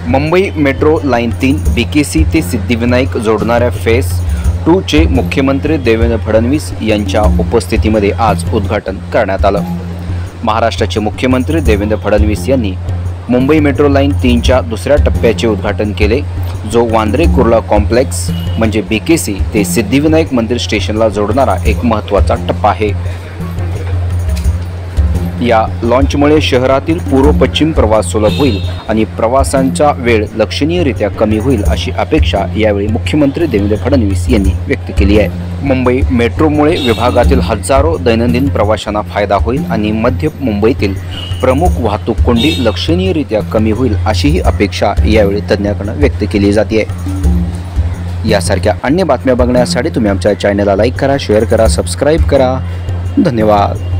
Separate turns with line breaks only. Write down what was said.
Mumbai metro line 3 BKC ते सिद्धिविनायक जोडणाऱ्या phase 2 चे मुख्यमंत्री देवेंद्र फडणवीस यांच्या उपस्थितीमध्ये आज उद्घाटन करण्यात आलं। महाराष्ट्राचे मुख्यमंत्री देवेंद्र फडणवीस यांनी मुंबई मेट्रो लाईन 3च्या दुसऱ्या टप्प्याचे उद्घाटन केले, जो वांद्रे कुर्ला कॉम्प्लेक्स म्हणजे BKC ते सिद्धिविनायक मंदिर स्टेशनला जोडणारा एक महत्त्वाचा टप्पा आहे। या लॉन्चमुळे शहरातील पूर्व पश्चिम प्रवास सुलभ होईल आणि प्रवासांचा वेळ लक्षणीयरित्या कमी होईल अशी अपेक्षा यावेळी मुख्यमंत्री देवेंद्र फडणवीस यांनी व्यक्त केली आहे। मुंबई मेट्रोमुळे विभागातील हजारो दैनंदिन प्रवाशांना फायदा होईल आणि मध्य मुंबईतील प्रमुख वाहतूक कोंडी लक्षणीयरित्या कमी होईल अशीही अपेक्षा यावेळी तज्ज्ञांकडून व्यक्त केली जाते आहे। यासारख्या अन्य बातम्या बघण्यासाठी तुम्ही आमच्या चॅनलला लाईक करा, शेअर करा, सबस्क्राईब करा। धन्यवाद।